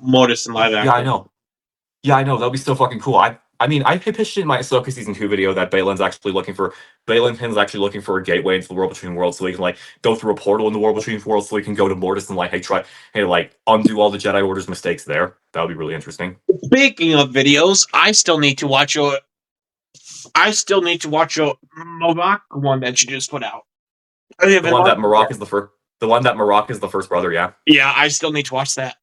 Mortis in live Yeah, I action. know. Yeah, I know. That'd be so fucking cool. I mean, I pitched in my Ahsoka season 2 video that Baylan's actually looking for a gateway into the world between worlds, so he can like go through a portal in the world between worlds, so he can go to Mortis and like like undo all the Jedi Order's mistakes there. That would be really interesting. Speaking of videos, I still need to watch your Morocco one that you just put out. I The haven't one that watched it Marok yet. is the first. The one that Marok is the first brother. Yeah, Yeah, I still need to watch that.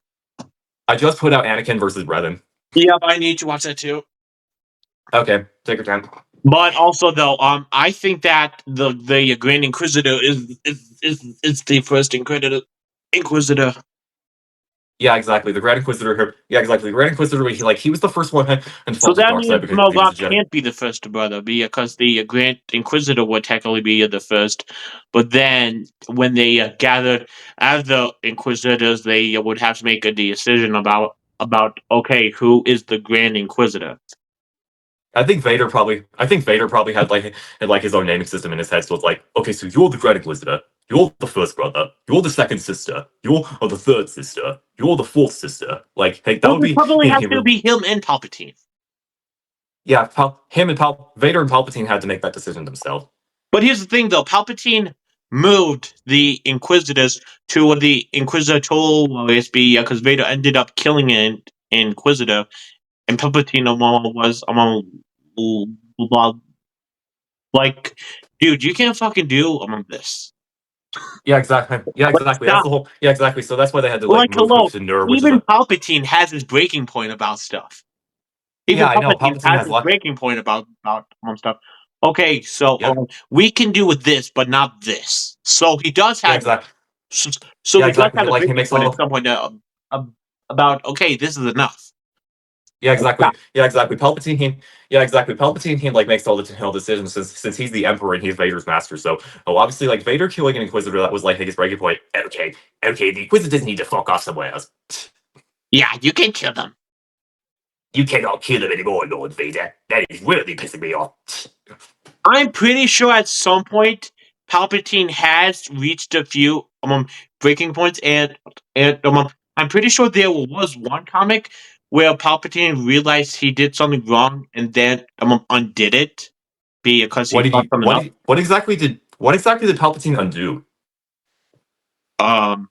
I just put out Anakin versus Revan. Yeah, I need to watch that too. Okay, take your time. But also, though, I think that the Grand Inquisitor is the first Inquisitor. Yeah, exactly. The Grand Inquisitor. Yeah, exactly. The Grand Inquisitor. He was the first one and So fought the that dark side means because he was a Morocco Jedi. can't be the first brother, because the Grand Inquisitor would technically be the first. But then, when they gathered as the Inquisitors, they would have to make a decision about okay, who is the Grand Inquisitor? I think Vader probably had like his own naming system in his head. So it's like, okay, so you're the Grand Inquisitor, you're the first brother, you're the second sister, you're the third sister, you're the fourth sister. Like, hey, that Well, would it be probably has to him. be him and Palpatine. Yeah, Vader and Palpatine had to make that decision themselves. But here's the thing, though: Palpatine moved the Inquisitors to the Inquisitorial because Vader ended up killing an Inquisitor, and Palpatine was like, dude, you can't fucking do this. Yeah, exactly. Yeah, Like, exactly. That's stop. the whole. Yeah, exactly. So that's why they had to like Like, move him hello. to Nerve, which is Even a. Palpatine has his breaking point about stuff. Yeah, Even I know. Palpatine Palpatine has has his luck. breaking point about stuff. Okay, so Yeah, we can do with this, but not this. So he does yeah, have. exactly. So Yeah, he does exactly. have a Like he breaking makes point at all. some point about okay, this is enough. Yeah, Stop. exactly. Yeah, exactly. Palpatine. Yeah, exactly. Palpatine. He like makes all the decisions since he's the Emperor and he's Vader's master. So, obviously, like Vader killing an Inquisitor, that was like his breaking point. Okay, okay. The Inquisitors need to fuck off somewhere else. Yeah, you can kill them. You cannot kill them anymore, Lord Vader. That is really pissing me off. I'm pretty sure at some point Palpatine has reached a few breaking points, and I'm pretty sure there was one comic where Palpatine realized he did something wrong and then undid it because he fucked something up. What exactly did Palpatine undo? Um,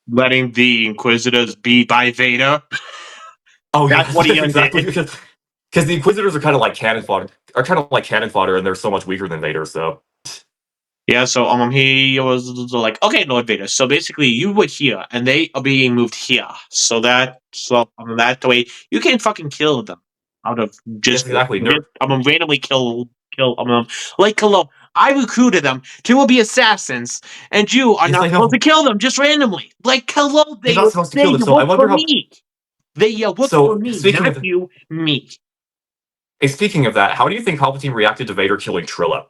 letting the Inquisitors be by Vader. Oh That's yes, what he yes, exactly. undid. Because the Inquisitors are kind of like cannon fodder, and they're so much weaker than Vader. So Yeah, so he was like, okay, Lord Vader. So basically, you were here, and they are being moved here. That way, you can fucking kill them out of yes, just exactly. randomly kill like hello. I recruited them to be assassins, and you are Yes, not I supposed to know. kill them just randomly. Like hello, You're not supposed to kill them. So I work for wonder how. me. They work for So me, not you, me. speaking of that, how do you think Palpatine reacted to Vader killing Trilla?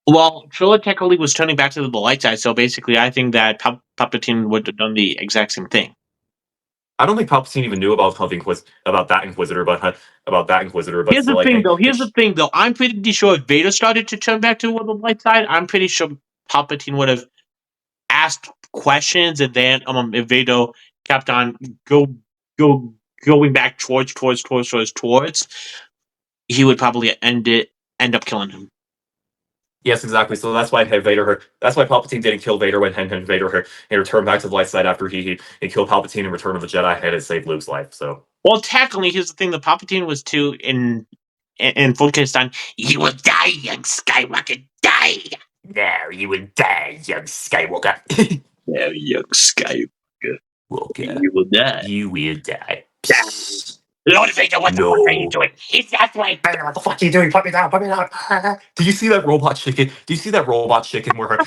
Well, Trilla technically was turning back to the light side, so basically, I think that Palpatine would have done the exact same thing. I don't think Palpatine even knew about that Inquisitor, but Here's the still, I thing, think though. I'm pretty sure if Vader started to turn back to the light side, I'm pretty sure Palpatine would have asked questions, and then if Vader kept on go going back towards, he would probably end up killing him. yes, exactly. So that's why that's why Palpatine didn't kill Vader when Vader he returned back to the light side after he killed Palpatine in Return of the Jedi and it saved Luke's life. So Well, technically, here's the thing: the Palpatine was too in Fulkistan. You will die, young Skywalker. Die. now you will die, young Skywalker. Now, young Skywalker, Walker, you will die. you will die. Die. Lord Vader, what the fuck are you No. doing? He's that way. What the fuck are you doing? Put me down. Put me down. Do you see that robot chicken? Do you see that robot chicken where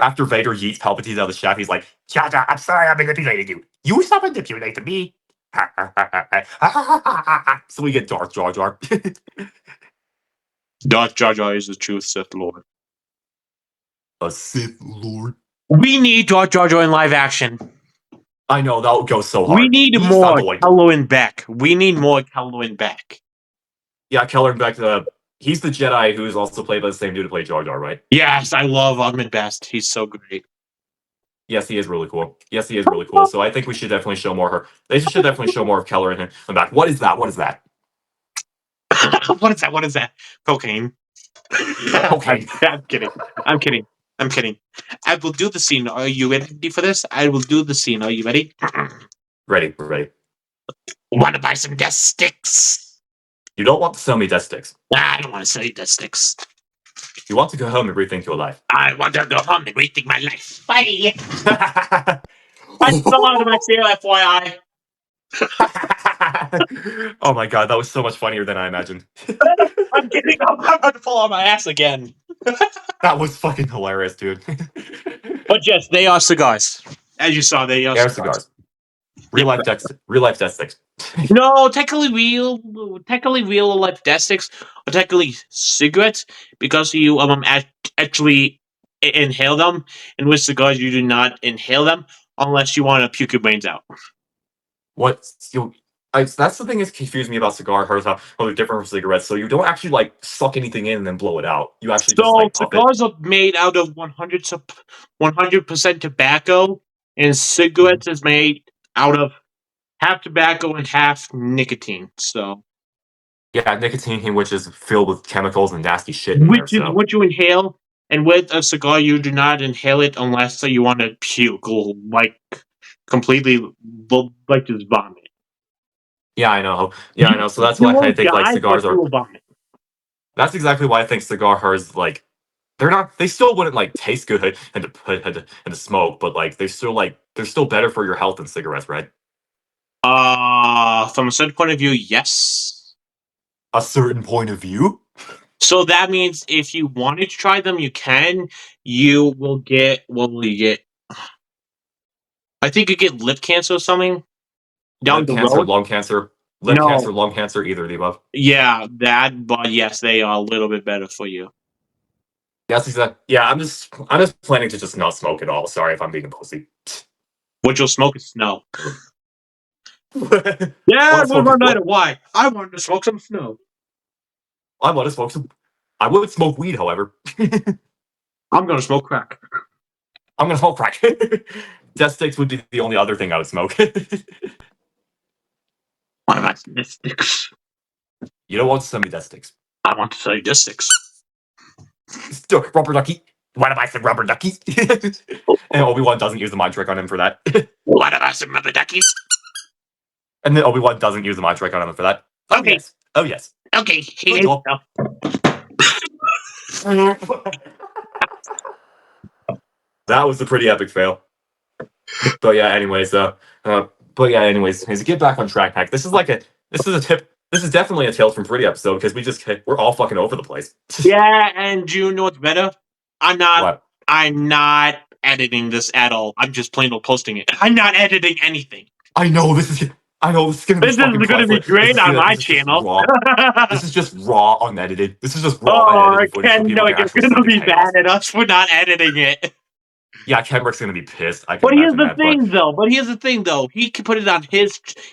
after Vader yeets Palpatine out of the shaft, he's like, "Shut up! I'm sorry, I manipulated you. You stop manipulating me." So we get Darth Jar Jar. Darth Jar Jar is the true Sith Lord. A Sith Lord. We need Darth Jar Jar in live action. I know that would go so We hard. need He's more not going to. Kylo and Beck. We need more Kylo and Beck. Yeah, Keller back to he's the Jedi who is also played by the same dude who played Jar Jar, right? Yes, I love Ahmed Best. He's so great. Yes, he is really cool. Yes, he is really cool. So I think we should definitely show more. They should definitely show more of Keller and him back. What is that? What is that? What is that? What is that? Cocaine. Okay. I'm kidding. I'm kidding. I'm kidding. I will do the scene. Are you ready for this? I will do the scene. Are you ready? Ready, we're ready. Want to buy some death sticks? You don't want to sell me death sticks. Nah, I don't want to sell you death sticks. You want to go home and rethink your life. I want to go home and rethink my life. Bye. I'm still out of my sale, FYI. Oh my god, that was so much funnier than I imagined. I'm kidding. I'm about to fall on my ass again. That was fucking hilarious, dude. But yes, they are cigars. As you saw, they are Air cigars. cigars. Real life death sticks. No, technically real life death sticks are technically cigarettes because you actually inhale them. And with cigars, you do not inhale them unless you want to puke your brains out. That's the thing that's confused me about cigar cards, how they're different from cigarettes. So you don't actually like suck anything in and then blow it out. You actually just So like puff it. cigars are made out of 100% tobacco, and cigarettes is made out of half tobacco and half nicotine. So Yeah, nicotine, which is filled with chemicals and nasty shit in there. which is So what you inhale. And with a cigar, you do not inhale it unless you want to puke, like completely, like just vomit. Yeah, I know. Yeah, I know. So that's why I think like cigars are. That's exactly why I think cigars like they're not. They still wouldn't like taste good and to smoke, but like they're still better for your health than cigarettes, right? From a certain point of view, yes. A certain point of view. So that means if you wanted to try them, you can. You will get. What will you get? I think you get lip cancer or something down Lip the cancer, road. lung cancer, No. lung cancer, either of the above. Yeah, that. But yes, they are a little bit better for you. That's exactly. Yeah, I'm just planning to just not smoke at all. Sorry if I'm being a pussy. What you'll smoke is snow. What Yeah, smoke one is night what? why? I wanted to smoke some snow. I want to smoke some. I would smoke weed, however. I'm gonna smoke crack. I'm gonna smoke crack. Death sticks would be the only other thing I would smoke. What about death sticks? You don't want to send me death sticks. I want to say death sticks. Rubber ducky. What if I said rubber ducky? And Obi-Wan doesn't use the mind trick on him for that. What about some rubber duckies? And then Obi-Wan doesn't use the mind trick on him for that. Oh Okay. yes. Oh yes. Okay, Good call. That was a pretty epic fail. But yeah, anyways, to get back on track, Hack. This is definitely a Tales from Pretty episode because we're all fucking over the place. Yeah, and you know what's better? What? I'm not editing this at all. I'm just plain old posting it. I'm not editing anything. I know this is gonna be. This is going to be great on my channel. This is just raw, unedited. This is just raw, Oh, unedited footage. Ken, no, it's going to be bad at us for not editing it. Yeah, Kenrick's gonna be pissed. But here's the thing, though. He could put it on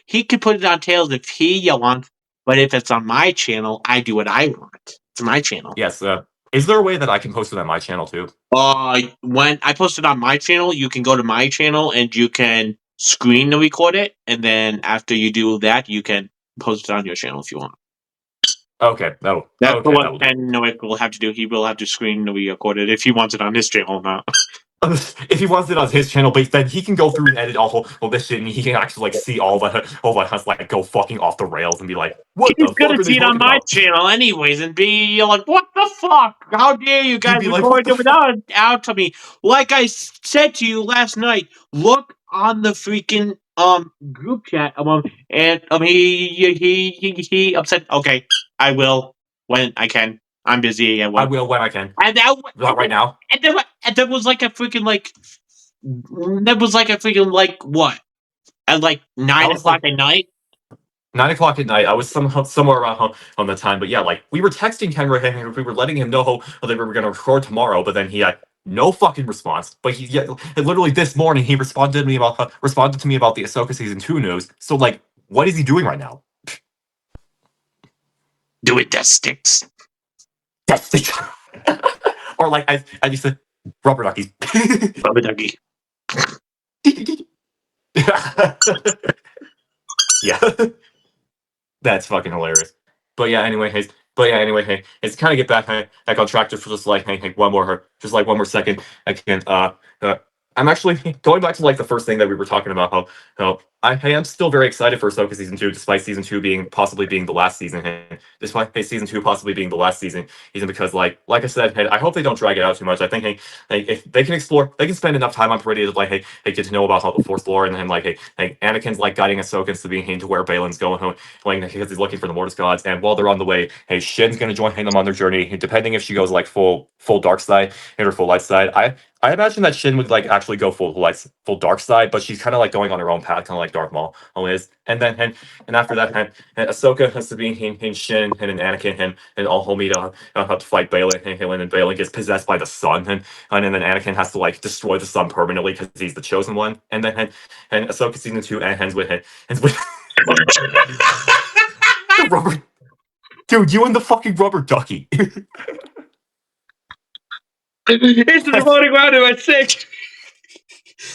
He could put it on Tails if he wants. But if it's on my channel, I do what I want. It's my channel. Yes. Is there a way that I can post it on my channel too? When I post it on my channel, you can go to my channel and you can screen record it, and then after you do that, you can post it on your channel if you want. Okay, That's what Ken Nowick will have to do. He will have to screen record it if he wants it on his channel now. If he wants it on his channel, but then he can go through and edit all this shit, and he can actually like see all of us like go fucking off the rails and be like, "What He's the fuck gonna are see they it on talking my about?" channel anyways, and be like, "What the fuck? How dare you guys be like, record "What the it out to me?" Like I said to you last night, look on the freaking group chat and he upset. Okay, I will when I can. I'm busy. I will when I can. And that Not right now. And there was like a freaking like. That was like a freaking like what? At like 9 o'clock at night. 9 o'clock at night. I was somewhere around on the time, but yeah, like we were texting Kenrick and we were letting him know that we were going to record tomorrow, but then he had no fucking response. But literally this morning he responded to me about the Ahsoka season 2 news. So like, what is he doing right now? Do it, death sticks. Death sticks. Or like I used to rubber duckies. Rubber ducky. Yeah. That's fucking hilarious. But yeah, anyway, hey, it's kind of get back on track just for just like one more second. I can I'm actually going back to like the first thing that we were talking about. How I am still very excited for Ahsoka season 2, despite season 2 possibly being the last season. Despite season 2 possibly being the last season, even because like I said, I hope they don't drag it out too much. I think if they can explore, they can spend enough time on Peridea to like get to know about how the Force lore, and then like Anakin's like guiding Ahsoka to being to where Balin's going, like because he's looking for the Mortis gods, and while they're on the way, Shin's gonna join them on their journey. Depending if she goes like full dark side or full light side, I imagine that Shin would like actually go full dark side, but she's kind of like going on her own path, kind of like Darth Maul always. And then and after that, Ahsoka has to be Shin and then Anakin and all homie to have to fight Balin, and then Balin gets possessed by the sun, and then Anakin has to like destroy the sun permanently because he's the chosen one. And then and Ahsoka season 2 ends with rubber. Dude, you and the fucking rubber ducky. It's the floating around in my sick.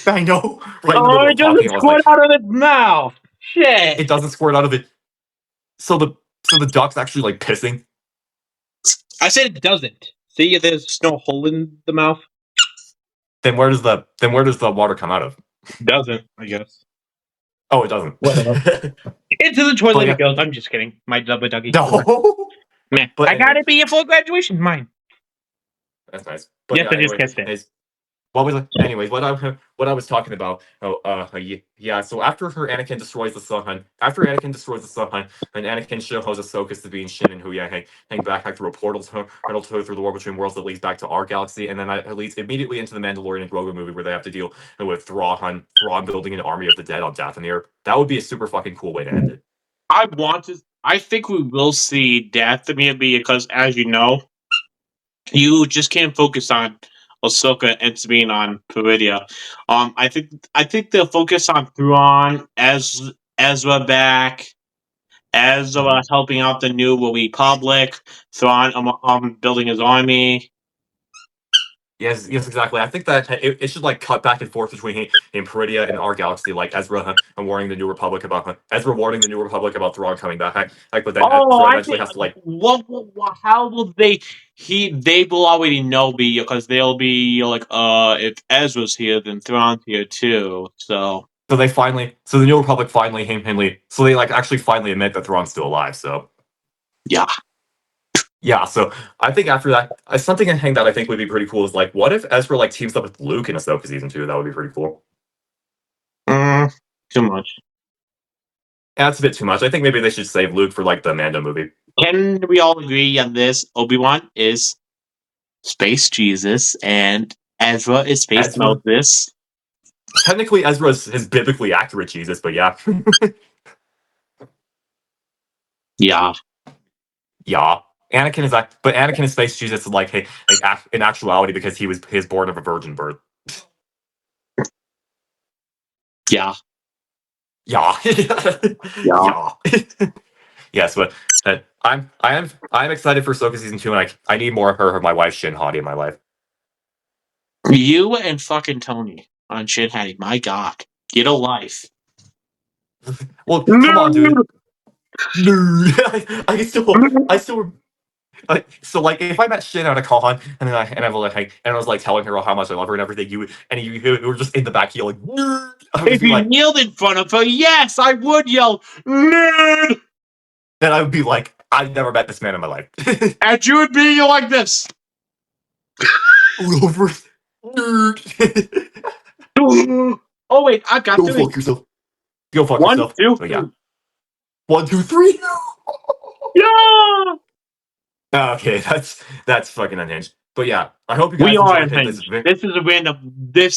I know. Right it doesn't squirt out of its mouth. Shit. It doesn't squirt out of it. So the duck's actually like pissing. I said it doesn't. See, there's no hole in the mouth. Then where does the water come out of? Doesn't, I guess. Oh, it doesn't. Into the toilet yeah. it goes. I'm just kidding. My Dubba Duggy. No. Man, But I got anyway, it be a full graduation. Mine. that's nice. But Yes, yeah, I just anyway, kissed it. anyways, what I was talking about. Yeah. So after Anakin destroys the sun, and Anakin shows Ahsoka to being Shin and Huya hang back through a portal through the war between worlds that leads back to our galaxy, and then that leads immediately into the Mandalorian and Grogu movie where they have to deal with Thrawn building an army of the dead on Dathomir. That would be a super fucking cool way to end it. I think we will see Dathomir because, as you know, you just can't focus on Ahsoka and Sabine on Peridia. I think they'll focus on Thrawn, Ezra back, Ezra helping out the New Republic, Thrawn building his army. Yes, exactly. I think that it should like cut back and forth between in Peridia and our galaxy, like Ezra and warning the New Republic about Thrawn coming back. But then Oh, Ezra I eventually think. has to like. How will they? They will already know because they'll be like, if Ezra's here, then Thrawn's here too. So So the New Republic finally so they like actually finally admit that Thrawn's still alive. So yeah. yeah, so I think after that, something I think that I think would be pretty cool is like, what if Ezra like teams up with Luke in Ahsoka season 2? That would be pretty cool. Too much. That's a bit too much. I think maybe they should save Luke for like the Mando movie. Can we all agree on this? Obi-Wan is Space Jesus, and Ezra is Space Moses. Technically, Ezra is biblically accurate Jesus, but yeah. Yeah. Yeah. Anakin is Space Jesus like in actuality because he was born of a virgin birth. Yeah. Yeah. Yeah. Yes, but I am excited for Ahsoka season 2, and I need more of her, my wife Shin Hati in my life. You and fucking Tony on Shin Hattie. My God, get a life. Well, come on, dude. I still. So like, if I met Shin at a con and I was like telling her how much I love her and everything, you were just in the back yelling. Nerd! If you kneeled in front of her, yes, I would yell nerd. Then I would be like, I've never met this man in my life. And you would be like this. Nerd. Oh wait, I got Go three. fuck yourself. Go fuck One, yourself. two, So, yeah. 1, 2, 3. Yeah. Okay, that's fucking unhinged. But yeah, I hope you guys We are enjoyed unhinged. This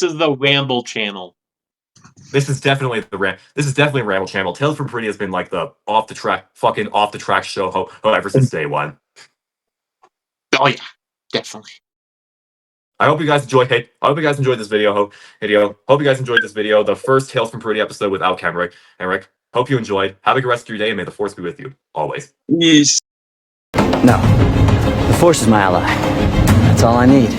is the Ramble channel. This is definitely a Ramble channel. Tales from Pretty has been like the off the track show ever since day one. Oh yeah, definitely. I hope you guys enjoyed this video. Hope you guys enjoyed this video. The first Tales from Pretty episode without Kenrick. Hope you enjoyed. Have a good rest of your day, and may the Force be with you always. Yes. No, the Force is my ally. That's all I need.